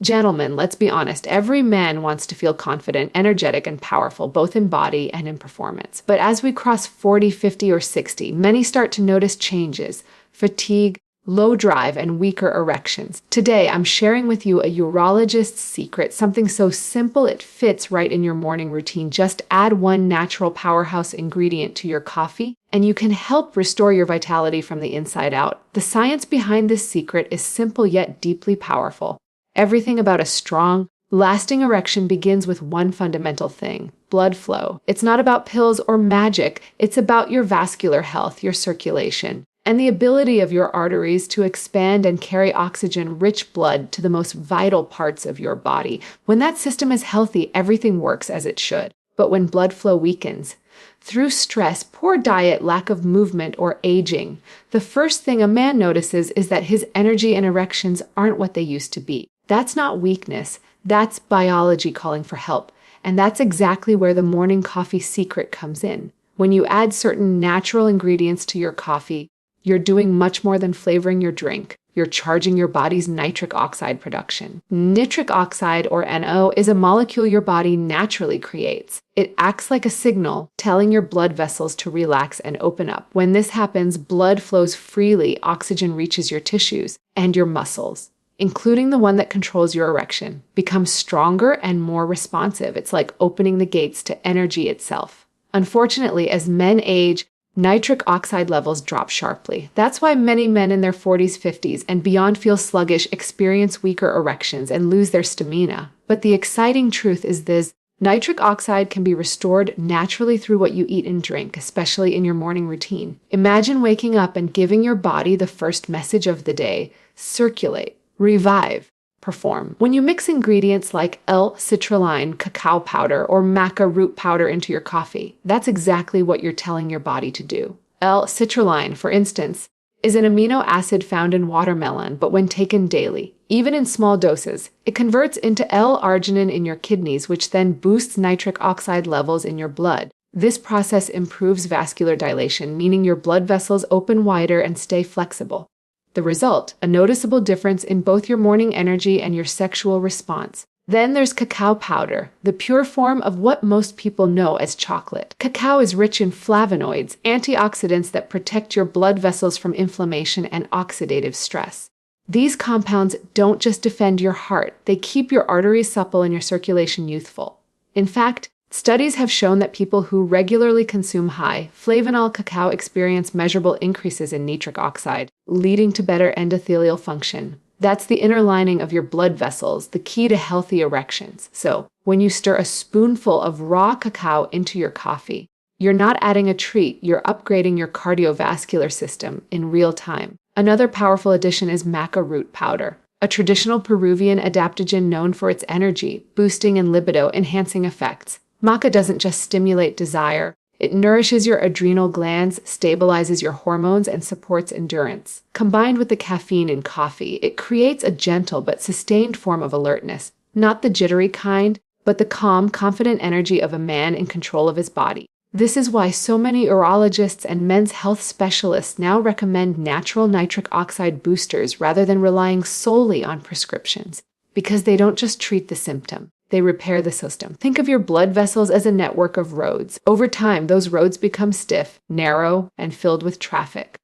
Gentlemen, let's be honest, every man wants to feel confident, energetic, and powerful, both in body and in performance. But as we cross 40, 50, or 60, many start to notice changes: fatigue, low drive, and weaker erections. Today, I'm sharing with you a urologist's secret, something so simple it fits right in your morning routine. Just add one natural powerhouse ingredient to your coffee, and you can help restore your vitality from the inside out. The science behind this secret is simple yet deeply powerful. Everything about a strong, lasting erection begins with one fundamental thing: blood flow. It's not about pills or magic. It's about your vascular health, your circulation, and the ability of your arteries to expand and carry oxygen-rich blood to the most vital parts of your body. When that system is healthy, everything works as it should. But when blood flow weakens, through stress, poor diet, lack of movement, or aging, the first thing a man notices is that his energy and erections aren't what they used to be. That's not weakness. That's biology calling for help. And that's exactly where the morning coffee secret comes in. When you add certain natural ingredients to your coffee, you're doing much more than flavoring your drink. You're charging your body's nitric oxide production. Nitric oxide, or NO, is a molecule your body naturally creates. It acts like a signal telling your blood vessels to relax and open up. When this happens, blood flows freely, oxygen reaches your tissues and your muscles, including the one that controls your erection, becomes stronger and more responsive. It's like opening the gates to energy itself. Unfortunately, as men age, nitric oxide levels drop sharply. That's why many men in their 40s, 50s, and beyond feel sluggish, experience weaker erections, and lose their stamina. But the exciting truth is this: nitric oxide can be restored naturally through what you eat and drink, especially in your morning routine. Imagine waking up and giving your body the first message of the day: circulate, revive, perform. When you mix ingredients like L-citrulline cacao powder or maca root powder into your coffee, that's exactly what you're telling your body to do. L-citrulline, for instance, is an amino acid found in watermelon, but when taken daily, even in small doses, it converts into L-arginine in your kidneys, which then boosts nitric oxide levels in your blood. This process improves vascular dilation, meaning your blood vessels open wider and stay flexible. The result: a noticeable difference in both your morning energy and your sexual response. Then there's cacao powder, the pure form of what most people know as chocolate. Cacao is rich in flavonoids, antioxidants that protect your blood vessels from inflammation and oxidative stress. These compounds don't just defend your heart, they keep your arteries supple and your circulation youthful. In fact, studies have shown that people who regularly consume high flavanol cacao experience measurable increases in nitric oxide, leading to better endothelial function. That's the inner lining of your blood vessels, the key to healthy erections. So, when you stir a spoonful of raw cacao into your coffee, you're not adding a treat, you're upgrading your cardiovascular system in real time. Another powerful addition is maca root powder, a traditional Peruvian adaptogen known for its energy, boosting and libido-enhancing effects. Maca doesn't just stimulate desire, it nourishes your adrenal glands, stabilizes your hormones, and supports endurance. Combined with the caffeine in coffee, it creates a gentle but sustained form of alertness, not the jittery kind, but the calm, confident energy of a man in control of his body. This is why so many urologists and men's health specialists now recommend natural nitric oxide boosters rather than relying solely on prescriptions, because they don't just treat the symptom. They repair the system. Think of your blood vessels as a network of roads. Over time, those roads become stiff, narrow, and filled with traffic.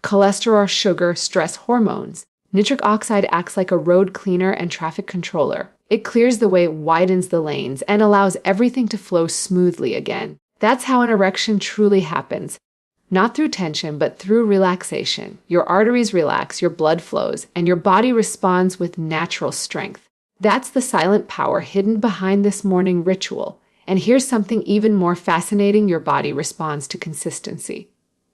Cholesterol, sugar, stress, hormones. Nitric oxide acts like a road cleaner and traffic controller. It clears the way, widens the lanes, and allows everything to flow smoothly again. That's how an erection truly happens. Not through tension, but through relaxation. Your arteries relax, your blood flows, and your body responds with natural strength. That's the silent power hidden behind this morning ritual. And here's something even more fascinating: your body responds to consistency.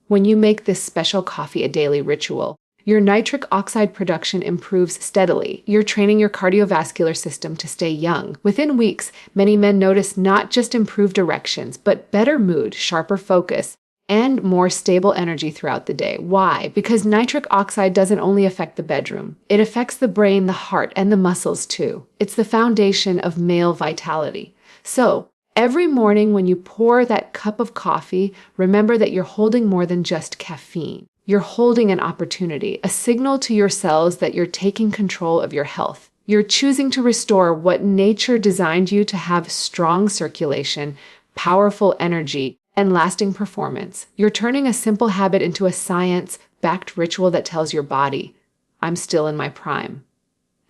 When you make this special coffee a daily ritual, your nitric oxide production improves steadily. You're training your cardiovascular system to stay young. Within weeks, many men notice not just improved erections, but better mood, sharper focus, and more stable energy throughout the day. Why? Because nitric oxide doesn't only affect the bedroom. It affects the brain, the heart, and the muscles too. It's the foundation of male vitality. So, every morning when you pour that cup of coffee, remember that you're holding more than just caffeine. You're holding an opportunity, a signal to your cells that you're taking control of your health. You're choosing to restore what nature designed you to have: strong circulation, powerful energy, and lasting performance. You're turning a simple habit into a science-backed ritual that tells your body, I'm still in my prime.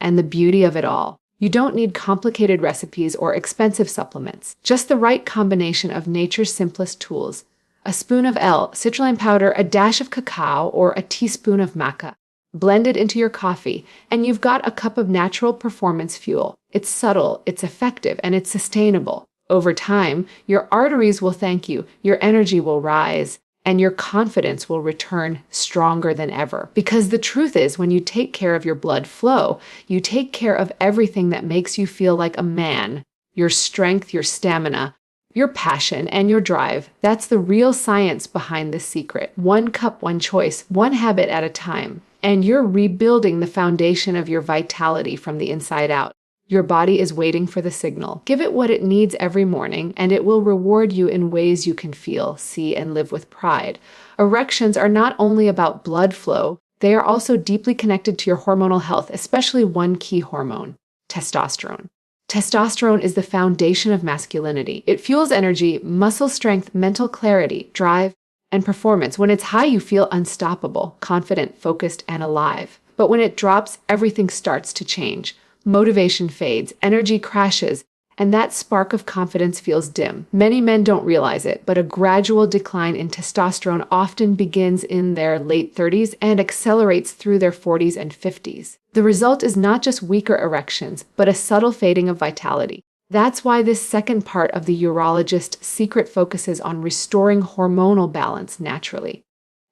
And the beauty of it all, you don't need complicated recipes or expensive supplements, just the right combination of nature's simplest tools: a spoon of citrulline powder, a dash of cacao, or a teaspoon of maca. Blend it into your coffee, and you've got a cup of natural performance fuel. It's subtle, it's effective, and it's sustainable. Over time, your arteries will thank you, your energy will rise, and your confidence will return stronger than ever. Because the truth is, when you take care of your blood flow, you take care of everything that makes you feel like a man: your strength, your stamina, your passion, and your drive. That's the real science behind this secret. One cup, one choice, one habit at a time. And you're rebuilding the foundation of your vitality from the inside out. Your body is waiting for the signal. Give it what it needs every morning, and it will reward you in ways you can feel, see, and live with pride. Erections are not only about blood flow, they are also deeply connected to your hormonal health, especially one key hormone: testosterone. Testosterone is the foundation of masculinity. It fuels energy, muscle strength, mental clarity, drive, and performance. When it's high, you feel unstoppable, confident, focused, and alive. But when it drops, everything starts to change. Motivation fades, energy crashes, and that spark of confidence feels dim. Many men don't realize it, but a gradual decline in testosterone often begins in their late 30s and accelerates through their 40s and 50s. The result is not just weaker erections, but a subtle fading of vitality. That's why this second part of the urologist's secret focuses on restoring hormonal balance naturally.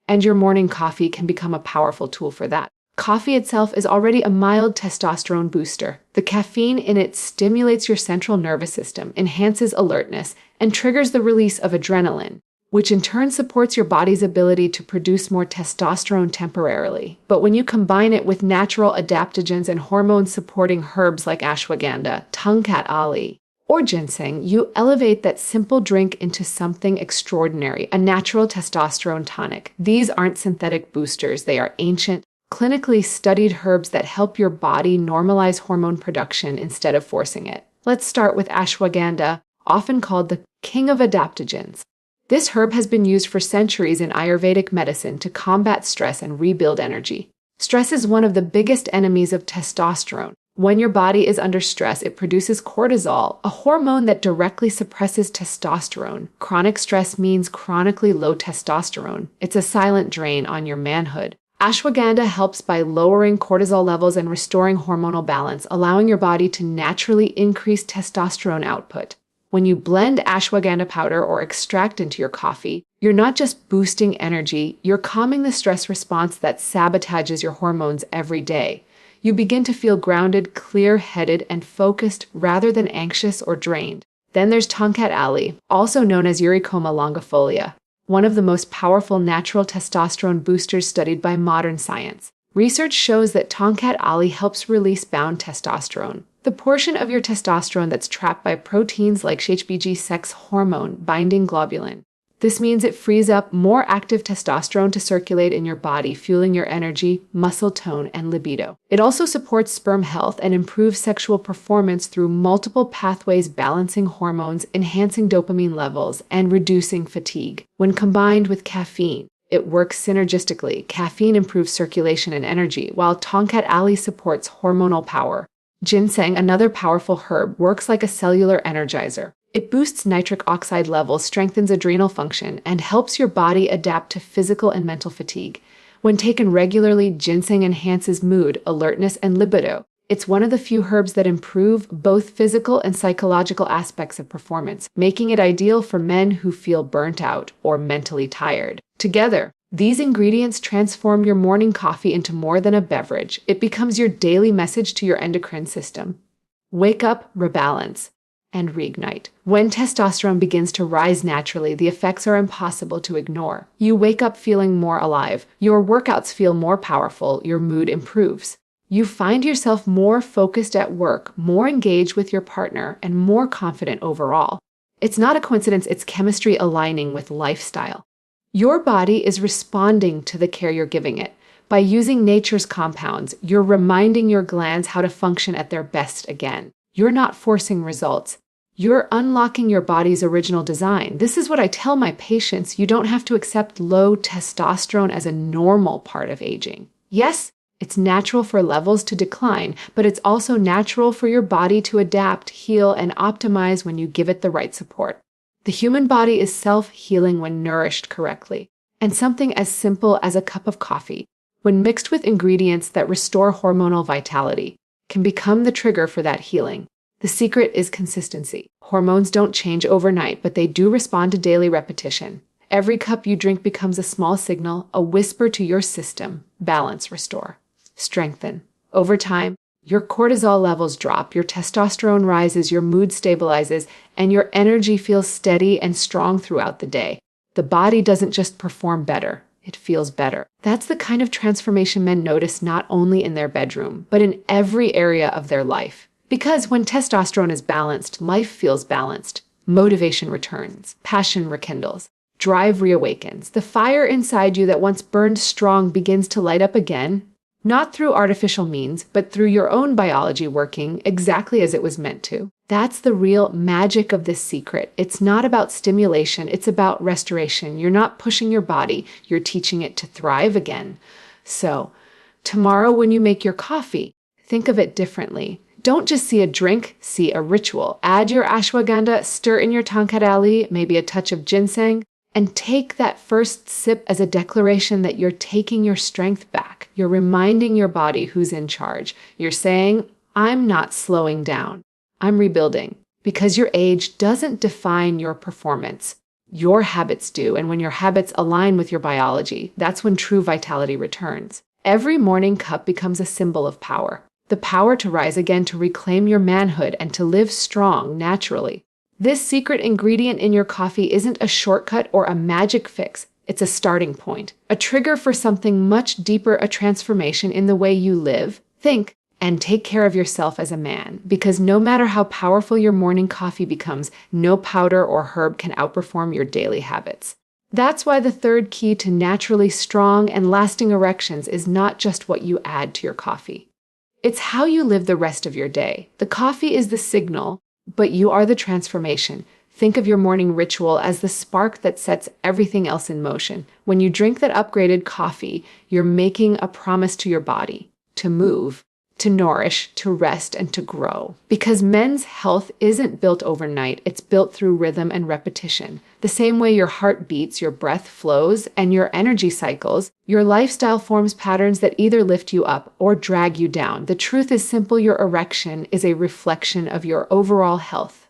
And your morning coffee can become a powerful tool for that. Coffee itself is already a mild testosterone booster. The caffeine in it stimulates your central nervous system, enhances alertness, and triggers the release of adrenaline, which in turn supports your body's ability to produce more testosterone temporarily. But when you combine it with natural adaptogens and hormone-supporting herbs like ashwagandha, tongkat ali, or ginseng, you elevate that simple drink into something extraordinary: a natural testosterone tonic. These aren't synthetic boosters, they are ancient, clinically studied herbs that help your body normalize hormone production instead of forcing it. Let's start with ashwagandha, often called the king of adaptogens. This herb has been used for centuries in Ayurvedic medicine to combat stress and rebuild energy. Stress is one of the biggest enemies of testosterone. When your body is under stress, it produces cortisol, a hormone that directly suppresses testosterone. Chronic stress means chronically low testosterone. It's a silent drain on your manhood. Ashwagandha helps by lowering cortisol levels and restoring hormonal balance, allowing your body to naturally increase testosterone output. When you blend ashwagandha powder or extract into your coffee, you're not just boosting energy, you're calming the stress response that sabotages your hormones every day. You begin to feel grounded, clear-headed, and focused rather than anxious or drained. Then there's tongkat ali, also known as Eurycoma longifolia, one of the most powerful natural testosterone boosters studied by modern science. Research shows that tongkat ali helps release bound testosterone, the portion of your testosterone that's trapped by proteins like HCG sex hormone binding globulin. This means it frees up more active testosterone to circulate in your body, fueling your energy, muscle tone, and libido. It also supports sperm health and improves sexual performance through multiple pathways, balancing hormones, enhancing dopamine levels, and reducing fatigue. When combined with caffeine, it works synergistically. Caffeine improves circulation and energy, while tongkat ali supports hormonal power. Ginseng, another powerful herb, works like a cellular energizer. It boosts nitric oxide levels, strengthens adrenal function, and helps your body adapt to physical and mental fatigue. When taken regularly, ginseng enhances mood, alertness, and libido. It's one of the few herbs that improve both physical and psychological aspects of performance, making it ideal for men who feel burnt out or mentally tired. Together, these ingredients transform your morning coffee into more than a beverage. It becomes your daily message to your endocrine system. Wake up, rebalance, and reignite. When testosterone begins to rise naturally, the effects are impossible to ignore. You wake up feeling more alive. Your workouts feel more powerful. Your mood improves. You find yourself more focused at work, more engaged with your partner, and more confident overall. It's not a coincidence, it's chemistry aligning with lifestyle. Your body is responding to the care you're giving it. By using nature's compounds, you're reminding your glands how to function at their best again. You're not forcing results. You're unlocking your body's original design. This is what I tell my patients. You don't have to accept low testosterone as a normal part of aging. Yes, it's natural for levels to decline, but it's also natural for your body to adapt, heal, and optimize when you give it the right support. The human body is self-healing when nourished correctly. And something as simple as a cup of coffee, when mixed with ingredients that restore hormonal vitality, can become the trigger for that healing. The secret is consistency. Hormones don't change overnight, but they do respond to daily repetition. Every cup you drink becomes a small signal, a whisper to your system. Balance, restore, strengthen. Over time, your cortisol levels drop, your testosterone rises, your mood stabilizes, and your energy feels steady and strong throughout the day. The body doesn't just perform better, it feels better. That's the kind of transformation men notice not only in their bedroom, but in every area of their life. Because when testosterone is balanced, life feels balanced. Motivation returns, passion rekindles, drive reawakens. The fire inside you that once burned strong begins to light up again, not through artificial means, but through your own biology working exactly as it was meant to. That's the real magic of this secret. It's not about stimulation, it's about restoration. You're not pushing your body, you're teaching it to thrive again. So, tomorrow when you make your coffee, think of it differently. Don't just see a drink, see a ritual. Add your ashwagandha, stir in your tankarali, maybe a touch of ginseng, and take that first sip as a declaration that you're taking your strength back. You're reminding your body who's in charge. You're saying, I'm not slowing down. I'm rebuilding. Because your age doesn't define your performance. Your habits do, and when your habits align with your biology, that's when true vitality returns. Every morning cup becomes a symbol of power. The power to rise again, to reclaim your manhood, and to live strong naturally. This secret ingredient in your coffee isn't a shortcut or a magic fix. It's a starting point, a trigger for something much deeper, a transformation in the way you live, think, and take care of yourself as a man. Because no matter how powerful your morning coffee becomes, no powder or herb can outperform your daily habits. That's why the third key to naturally strong and lasting erections is not just what you add to your coffee. It's how you live the rest of your day. The coffee is the signal, but you are the transformation. Think of your morning ritual as the spark that sets everything else in motion. When you drink that upgraded coffee, you're making a promise to your body to move, to nourish, to rest, and to grow. Because men's health isn't built overnight, it's built through rhythm and repetition. The same way your heart beats, your breath flows, and your energy cycles, your lifestyle forms patterns that either lift you up or drag you down. The truth is simple, your erection is a reflection of your overall health.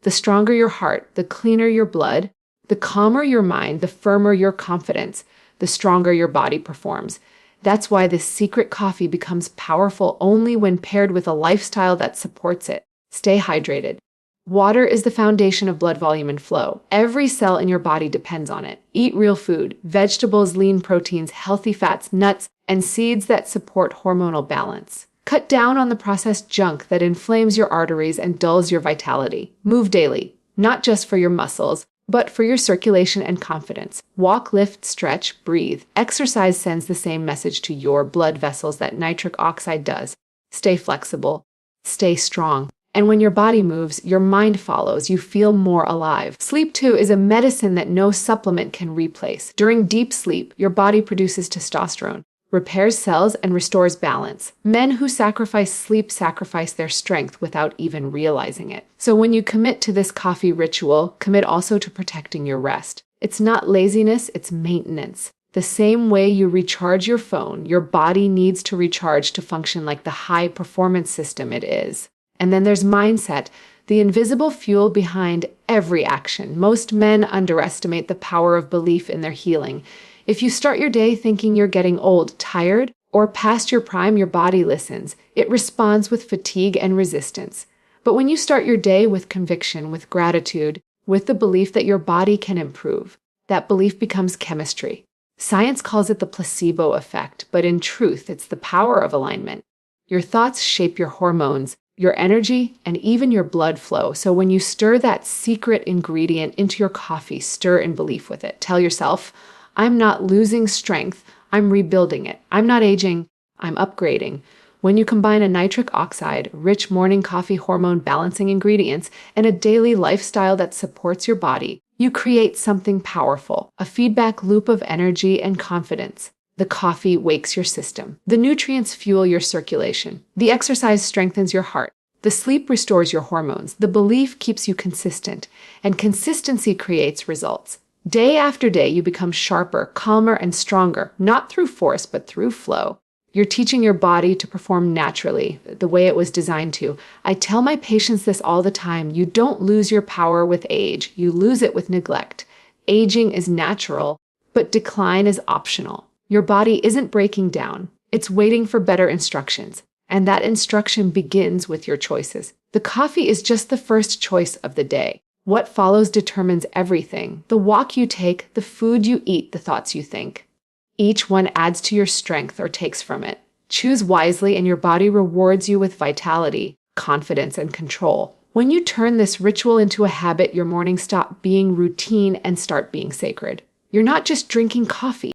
The stronger your heart, the cleaner your blood, the calmer your mind, the firmer your confidence, the stronger your body performs. That's why this secret coffee becomes powerful only when paired with a lifestyle that supports it. Stay hydrated. Water is the foundation of blood volume and flow. Every cell in your body depends on it. Eat real food, vegetables, lean proteins, healthy fats, nuts, and seeds that support hormonal balance. Cut down on the processed junk that inflames your arteries and dulls your vitality. Move daily, not just for your muscles, but for your circulation and confidence. Walk, lift, stretch, breathe. Exercise sends the same message to your blood vessels that nitric oxide does. Stay flexible, stay strong. And when your body moves, your mind follows. You feel more alive. Sleep, too, is a medicine that no supplement can replace. During deep sleep, your body produces testosterone, repairs cells, and restores balance. Men who sacrifice sleep sacrifice their strength without even realizing it. So when you commit to this coffee ritual, commit also to protecting your rest. It's not laziness, it's maintenance. The same way you recharge your phone, your body needs to recharge to function like the high-performance system it is. And then there's mindset, the invisible fuel behind every action. Most men underestimate the power of belief in their healing. If you start your day thinking you're getting old, tired, or past your prime, your body listens. It responds with fatigue and resistance. But when you start your day with conviction, with gratitude, with the belief that your body can improve, that belief becomes chemistry. Science calls it the placebo effect, but in truth, it's the power of alignment. Your thoughts shape your hormones, your energy, and even your blood flow. So when you stir that secret ingredient into your coffee, stir in belief with it. Tell yourself, I'm not losing strength, I'm rebuilding it. I'm not aging, I'm upgrading. When you combine a nitric oxide, rich morning coffee hormone balancing ingredients, and a daily lifestyle that supports your body, you create something powerful, a feedback loop of energy and confidence. The coffee wakes your system. The nutrients fuel your circulation. The exercise strengthens your heart. The sleep restores your hormones. The belief keeps you consistent. And consistency creates results. Day after day, you become sharper, calmer, and stronger, not through force, but through flow. You're teaching your body to perform naturally, the way it was designed to. I tell my patients this all the time. You don't lose your power with age. You lose it with neglect. Aging is natural, but decline is optional. Your body isn't breaking down. It's waiting for better instructions. And that instruction begins with your choices. The coffee is just the first choice of the day. What follows determines everything. The walk you take, the food you eat, the thoughts you think. Each one adds to your strength or takes from it. Choose wisely and your body rewards you with vitality, confidence, and control. When you turn this ritual into a habit, your mornings stop being routine and start being sacred. You're not just drinking coffee.